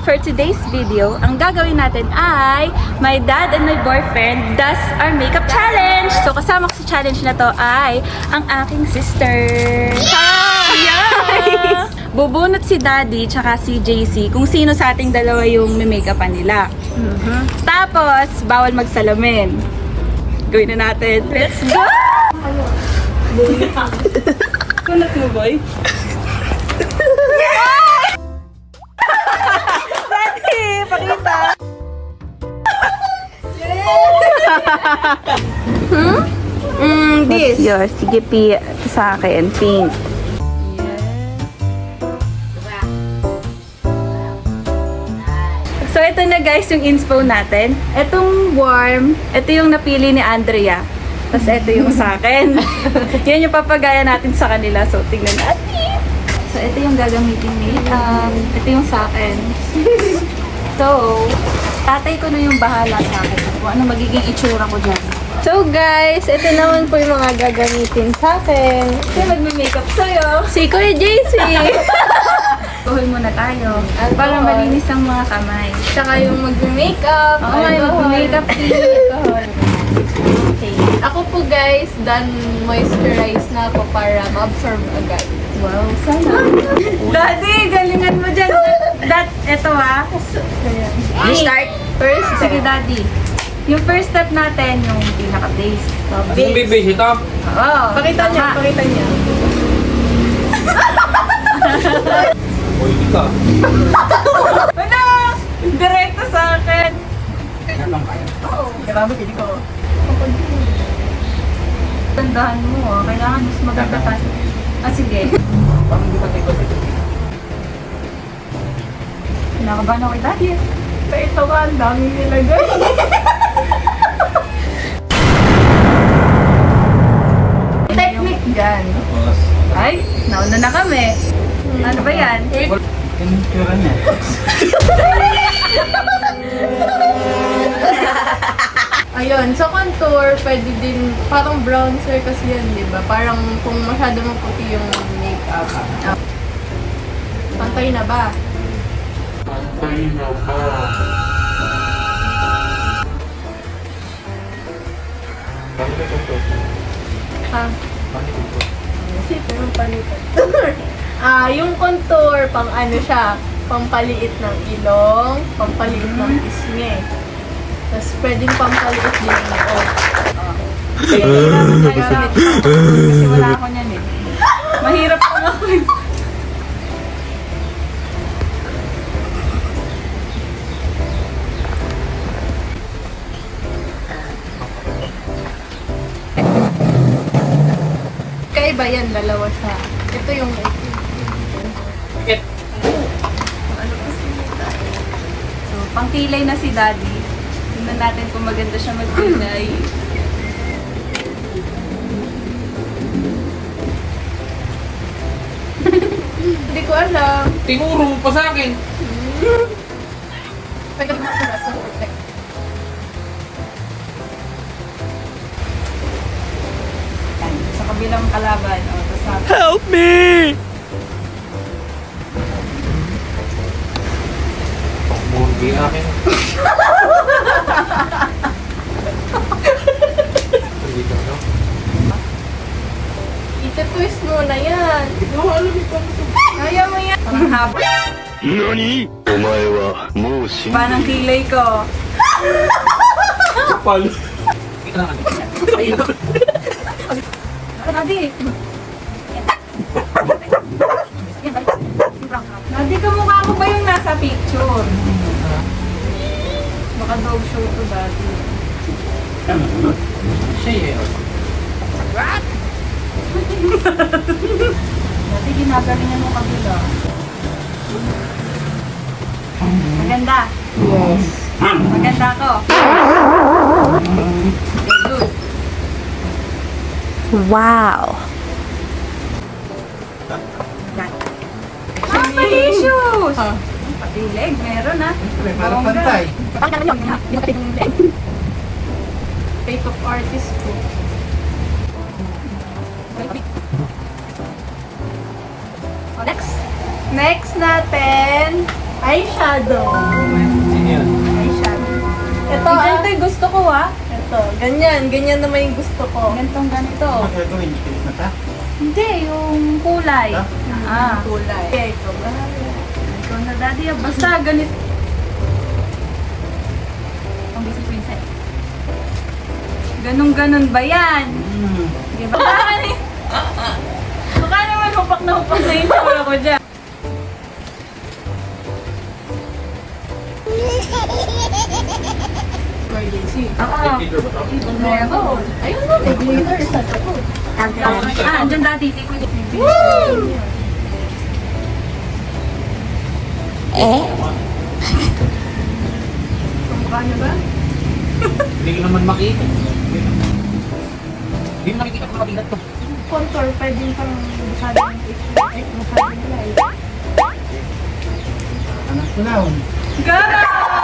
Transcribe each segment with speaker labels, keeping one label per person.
Speaker 1: for today's video, ang gagawin natin ay my dad and my boyfriend does our makeup challenge. So kasama ko sa challenge na to ay ang aking sister. Hi! Yeah! Bubunot si Daddy tsaka si JC kung sino sa ating dalawa yung may makeupan nila. Tapos, bawal magsalamin. Gawin na natin. Let's go! Kunat mo, boy? Daddy, pakita! This. What's yours? Sige, P sa akin. Pink. So, ito na guys yung inspo natin. Itong warm, ito yung napili ni Andrea. Tapos ito yung sa akin. Yan yung papagaya natin sa kanila. So, tingnan natin. So, ito yung gagamitin makeup. Ito yung sa akin. So, tatay ko na yung bahala sa akin. Kung ano magiging itsura ko dyan.
Speaker 2: So guys, ito naman po yung mga gagamitin sa akin.
Speaker 1: Kasi magme-makeup sa'yo. Si Kuya JC. Kuhin muna tayo. Para malinis ang mga kamay.
Speaker 2: Tsaka yung mag-makeup.
Speaker 1: Okay, mag-makeup
Speaker 2: Okay. Ako po guys, done moisturize na ako para ma-absorb agad.
Speaker 1: Wow, sana. Daddy, galingan mo dyan. Eto You start?
Speaker 2: First,
Speaker 1: Sige, Daddy. Yung first step natin, yung pinaka-base.
Speaker 3: Yung bibis ito?
Speaker 1: Oo.
Speaker 2: pakita niya,
Speaker 1: tama.
Speaker 2: pakita niya.
Speaker 3: O, hindi ka.
Speaker 1: Ano? Direkto sa akin.
Speaker 3: Kaya lang kaya.
Speaker 1: Grabe, hindi ko. Tandahan mo, kailangan mas maganda pa. Sige.
Speaker 3: Parang hindi ka tikot.
Speaker 1: Kinakabahan ako kay Daddy. Pero ito ka, ang daming nilagay. Technique dyan.
Speaker 3: Tapos,
Speaker 1: Ay, nauna na kami. Ano ba yan?
Speaker 3: yung tsura niya.
Speaker 2: Ayun, sa contour, pwede din, parang bronzer kasi yan, di ba? Parang kung masyado maputi yung makeup. Pantay na ba? Ah, kasi pero palitan. Yung contour, pang ano siya, pampaliit ng ilong, pampaliit ng pisngi. Tapos pwedeng pampaliit din ng noo.
Speaker 1: Kailangan tayo kasi wala ako niyan eh. Mahirap ko ako eh.
Speaker 2: Kaiba yan, dalawa siya. Ito yung
Speaker 3: Bakit?
Speaker 1: So, pangkilay na si Daddy. Tingnan natin kung maganda siya magkulay.
Speaker 2: hindi ko alam.
Speaker 3: Tinuro mo pa sa akin.
Speaker 2: Pwede mo sa
Speaker 1: Sa kabilang kalaban. O, tapos sabi.
Speaker 3: Help me! Murgi akin. Hindi ka, no?
Speaker 2: Ita-twist mo na yan.
Speaker 3: Hindi ko alam ito.
Speaker 2: Ayaw mo yan.
Speaker 1: Ang haba
Speaker 4: 何お前はもう死んで
Speaker 1: ng kilay ko.
Speaker 3: Kapal. Ika na
Speaker 1: Daddy! Daddy, kamukha ko ba yung nasa picture? Baka dog show to, Daddy.
Speaker 3: Siya eh.
Speaker 1: Daddy, ginagalingan mo kabila. Maganda.
Speaker 2: Yes.
Speaker 1: Maganda ako. Okay, good.
Speaker 2: Wow.
Speaker 1: Ah, mali shoes!
Speaker 2: Ah.
Speaker 1: Pati leg, meron ah.
Speaker 3: Parang pantay.
Speaker 2: Pakita naman yun. Hindi mo kasi yung leg. Makeup artist ko.
Speaker 1: Next natin
Speaker 2: Eyeshadow.
Speaker 3: Sino yun?
Speaker 2: Eyeshadow. Ito,
Speaker 1: Ay, ganito yung gusto ko
Speaker 2: Ito, ganyan. Ganyan naman yung gusto ko.
Speaker 1: Ganitong ganito.
Speaker 3: Ano gagawin? Pilit na ta?
Speaker 1: Hindi, yung kulay. Ah,
Speaker 2: Kulay. Okay, ito ba?
Speaker 1: ikaw na daddy. Basta ganito. Ang busy princess. Ganun-ganun ba yan? Di ba? Baka naman hupak na yung tsura ko dyan.
Speaker 2: Emergency.
Speaker 1: Oo.
Speaker 3: Peter ba to?
Speaker 2: Meron. Ayun na, may glitter sa ko.
Speaker 1: Ah, andyan dati.
Speaker 2: Kamukha niya ba?
Speaker 3: Hindi ko naman makita. Hindi mo nakikita kung mabigat to.
Speaker 2: Contour, pwedeng pang masyadong masyadong light.
Speaker 3: Clown.
Speaker 1: Gara!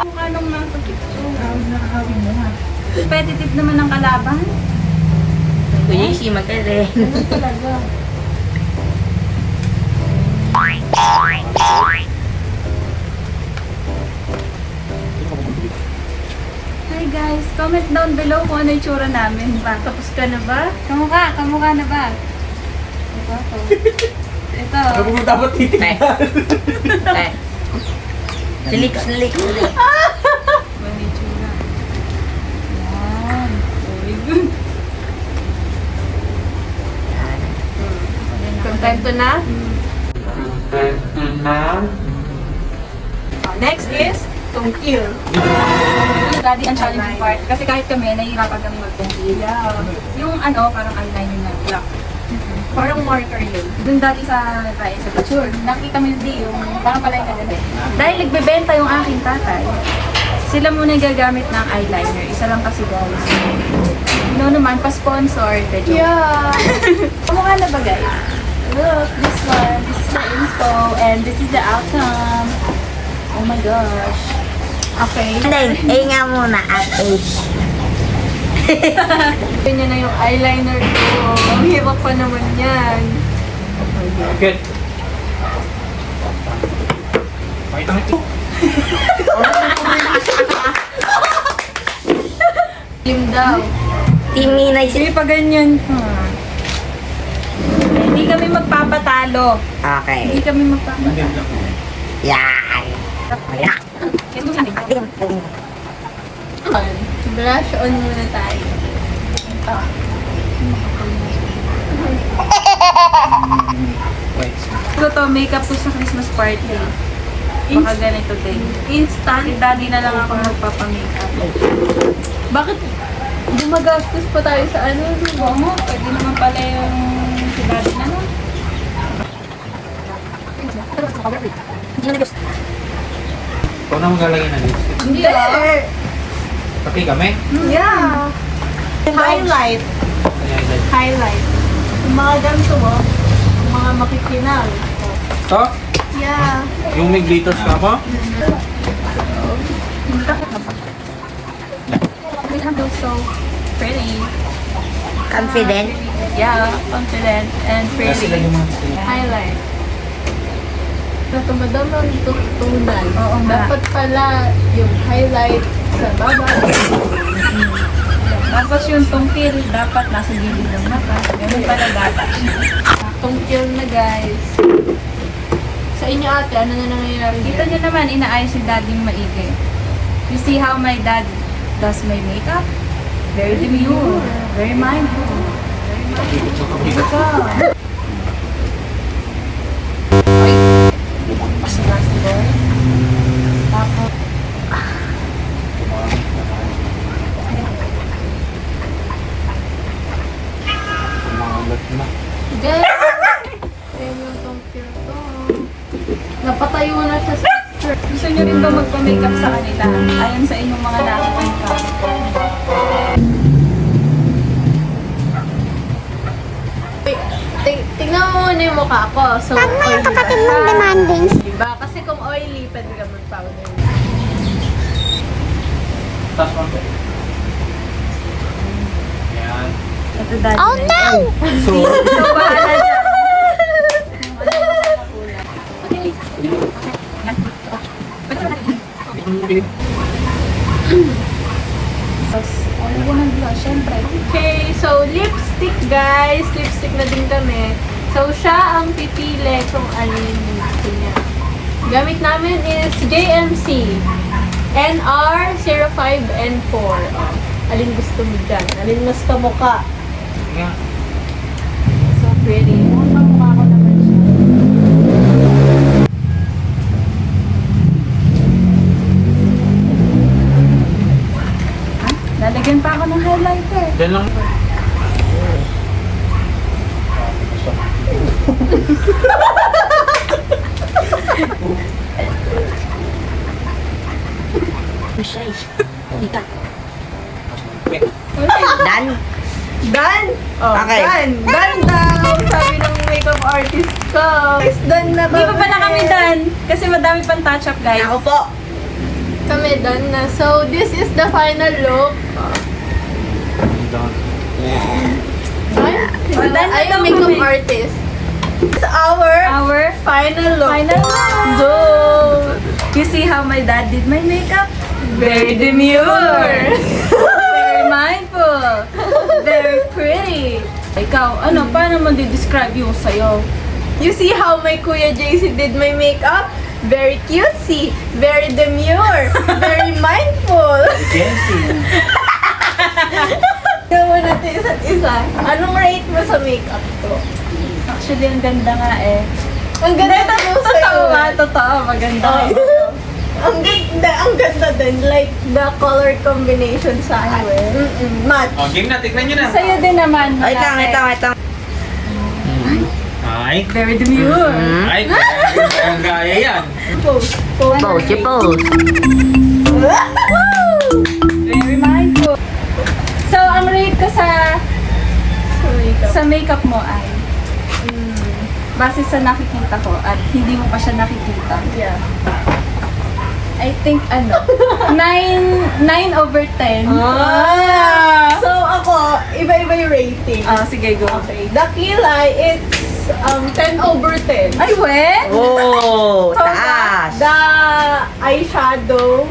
Speaker 1: Kung anong nasa picture.
Speaker 3: Nakakawin mo ha.
Speaker 1: Competitive naman ng kalaban.
Speaker 5: Kuya, si magaling.
Speaker 2: Ano talaga?
Speaker 1: Hi guys, comment down below kung ano yung tsura namin.
Speaker 2: Tapos ka na ba?
Speaker 1: Kamukha na ba? Ito, to. Ito.
Speaker 3: Ano mo dapat titignan?
Speaker 5: Eh. Slik.
Speaker 1: Ano yung tsura? Yan. Very good.
Speaker 2: Kontento na? Next is tungkil.
Speaker 1: Daddy, ang challenging part. Kasi kahit kami, nahihirapan kami mag-tungkil. Yung ano, parang eyeliner na black.
Speaker 2: Parang marker yun.
Speaker 1: Doon dati sa picture, nakita mo hindi yung parang palay na ganda. Dahil nagbebenta yung aking tatay, sila muna yung gagamit ng eyeliner. Isa lang kasi guys. No naman, pa-sponsor.
Speaker 2: Yeah.
Speaker 1: Kamukha na ba guys? Look, this one, this is the inspo, and this is the outcome. Oh my gosh.
Speaker 2: Okay.
Speaker 5: Hindi, nga muna at age.
Speaker 2: Ganyan na yung eyeliner ko. Ang hirap pa naman yan.
Speaker 3: Okay. Pakita mo ito.
Speaker 2: Team daw.
Speaker 5: Timinay
Speaker 1: Sige pa ganyan. Hindi kami magpapatalo.
Speaker 5: Okay.
Speaker 1: Hindi kami magpapatalo.
Speaker 5: Yan. Ayan.
Speaker 2: Brush on muna tayo.
Speaker 3: Wait.
Speaker 1: Ito to, makeup ko sa Christmas party. Baka ganito din.
Speaker 2: Instant.
Speaker 1: Si daddy na lang ako magpapamakeup.
Speaker 2: Bakit gumagastos pa tayo sa ano?
Speaker 1: Oo mo, pwede naman pala yung si daddy na lang.
Speaker 3: Ikaw na maglalagay ng lipstick.
Speaker 1: Hindi ah.
Speaker 3: Pati kami.
Speaker 2: Yeah. Highlight.
Speaker 3: Ayan.
Speaker 2: Highlight. Yung mga ganito mo, yung mga makikinang.
Speaker 3: Ito?
Speaker 2: Yeah.
Speaker 3: Yung may glitters ka pa?
Speaker 1: We have so pretty.
Speaker 5: Confident.
Speaker 1: Yeah, confident and
Speaker 3: Kasi lang
Speaker 1: pretty.
Speaker 3: yung mga
Speaker 2: Highlight. Natumadam ang tutunan.
Speaker 1: Oo nga.
Speaker 2: Dapat pala yung highlight sa baba.
Speaker 1: Tapos yung tungkil, dapat nasa gilid ng mata. Ganun pala dapat.
Speaker 2: Tungkil na guys. Sa inyo ate, ano na nangyayari
Speaker 1: Kita
Speaker 2: dyan?
Speaker 1: nyo naman, inaayos si daddy maigi. You see how my dad does my makeup? Very demure. Very mindful. Ika. Last boy. Tapos,
Speaker 3: umangat na.
Speaker 2: Guys! Ayan yung tungkil ko. Napatayo na siya sa picture.
Speaker 1: gusto nyo rin ba magpa-makeup sa kanila? Ayon sa inyong mga nakakita.
Speaker 2: Tingnan mo muna yung mukha ko. So,
Speaker 6: Tama yung
Speaker 2: oily ba
Speaker 6: kapatid
Speaker 2: siya?
Speaker 6: mong demanding.
Speaker 2: Diba? Kasi kung oily, pwede ka mag-powder.
Speaker 3: Taas mo. Ayan.
Speaker 1: Ito daddy.
Speaker 6: Oh no!
Speaker 3: So,
Speaker 1: Ikaw bahala dyan. Lagyan ng blush, syempre.
Speaker 2: Okay, so lipstick guys. Lipstick na din kami. So siya ang pipili kung ano yung gusto niya. Gamit namin is JMC NR05N4. Alin gusto mo dyan? Alin mas kamukha?
Speaker 3: Nga.
Speaker 2: So pretty.
Speaker 1: Kamukha ko naman siya. Lalagyan pa ako ng highlighter.
Speaker 3: Diyan lang.
Speaker 5: Dan?
Speaker 2: Done! Oh,
Speaker 5: Okay.
Speaker 2: done! Done daw! Sabi ng makeup artist ko. Guys, done na
Speaker 1: Hindi pa pala kami done. Kasi madami pang touch-up, guys.
Speaker 5: Ako po.
Speaker 2: Kami done na. So, this is the final look. Ay,
Speaker 1: Oh, done na
Speaker 2: ay,
Speaker 1: daw
Speaker 2: makeup
Speaker 1: kami.
Speaker 2: artist. It's our
Speaker 1: Our
Speaker 2: final look.
Speaker 1: final look.
Speaker 2: So,
Speaker 1: You see how my dad did my makeup? Very demure. Very mindful. Very pretty. Ikaw, ano, paano mo di-describe yung sayo?
Speaker 2: you see how my Kuya JC did my makeup? Very cutesy, very demure, very mindful.
Speaker 3: Jency.
Speaker 2: Gawin natin isa't isa. Anong rate mo sa makeup ko?
Speaker 1: Actually, ang ganda nga eh.
Speaker 2: Ang ganda mo sa'yo.
Speaker 1: Totoo ba? Totoo, maganda.
Speaker 2: Oh. Ang ganda din. Like, the color combination sa akin. Match.
Speaker 3: Oh, game na. Tignan nyo na.
Speaker 1: Sa'yo din naman.
Speaker 5: Wait lang,
Speaker 1: malaki.
Speaker 5: wait lang.
Speaker 3: Ay.
Speaker 1: Very demure.
Speaker 3: Ay, ang gaya yan.
Speaker 2: Pose.
Speaker 5: Pose, you pose.
Speaker 1: Very mindful. So, ang rate ko sa makeup mo ay base sa nakikita ko at hindi mo pa siya nakikita.
Speaker 2: Yeah.
Speaker 1: I think 9/10.
Speaker 2: So, ako, iba-iba yung rating.
Speaker 1: Sige, go.
Speaker 2: Okay. The kilay, it's 10/10.
Speaker 1: Ay, we?
Speaker 5: Oh, taas.
Speaker 2: The eyeshadow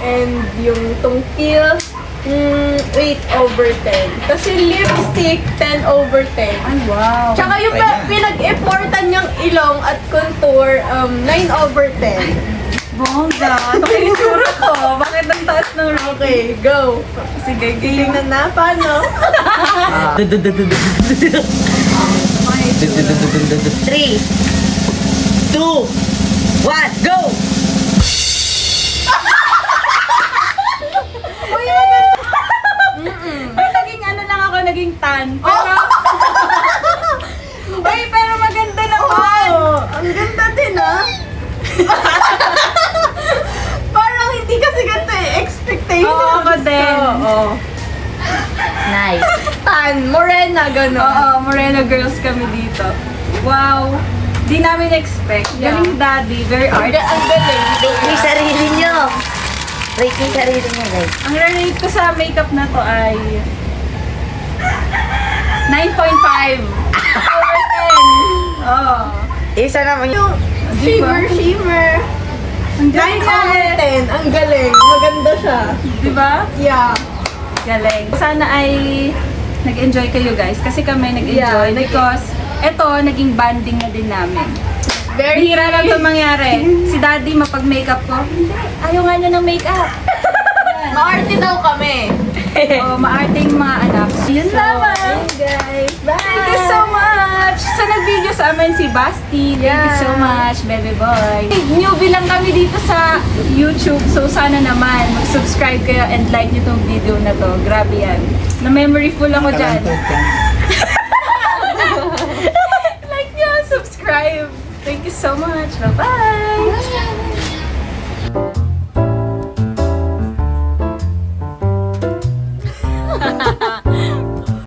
Speaker 2: and yung tungkil, 8/10. Kasi lipstick, 10/10.
Speaker 1: Ay, wow.
Speaker 2: Tsaka yung pinag-effortan niyang ilong at contour, 9/10.
Speaker 1: Bongga. Nakinisura ko. Bakit ang taas ng rate?
Speaker 2: Okay, go.
Speaker 1: Sige, game.
Speaker 2: Tingnan na, paano?
Speaker 5: 3, 2, 1, go!
Speaker 1: Ay, naging lang ako, naging tan. Pero, Uy, pero maganda naman.
Speaker 2: Oh, ang ganda din ah. Parang hindi kasi ganito eh, expectation.
Speaker 1: Oo, ako din.
Speaker 2: Oo.
Speaker 5: Nice.
Speaker 2: Tan, morena, gano'n.
Speaker 1: Oo, Moreno girls kami dito. Wow. Di namin expect.
Speaker 2: Yeah.
Speaker 1: Galing daddy. Very
Speaker 2: Ang
Speaker 1: artsy.
Speaker 2: galing.
Speaker 5: Rate yung sarili nyo. Rate yung sarili nyo, guys.
Speaker 1: Ang rate ko sa makeup na to ay 9.5 over 10. Oo.
Speaker 5: Isa naman yung...
Speaker 2: Shimmer, shimmer.
Speaker 1: Ang
Speaker 2: 9
Speaker 1: galing nga
Speaker 2: over
Speaker 1: eh.
Speaker 2: 10. Ang galing. Maganda siya.
Speaker 1: Diba?
Speaker 2: Yeah.
Speaker 1: Galing. Sana ay nag-enjoy kayo guys. Kasi kami nag-enjoy
Speaker 2: Yeah,
Speaker 1: because eto, naging banding na din namin.
Speaker 2: Very
Speaker 1: Bihira lang ito mangyari. Si daddy mapag-makeup ko. Hindi, ayaw nga niya ng makeup.
Speaker 2: Maarte daw kami.
Speaker 1: O, maarting mga anak. Yun lamang.
Speaker 2: Guys, bye!
Speaker 1: Thank you so much! Sa nag-video sa amin si Basti. Thank you so
Speaker 2: Yeah.
Speaker 1: much, baby boy. Newbie lang kami dito sa YouTube. So sana naman mag-subscribe kayo and like nyo tong video na to. Grabe yan. Na-memory full ako dyan. Like nyo, subscribe. Thank you so much. Bye-bye!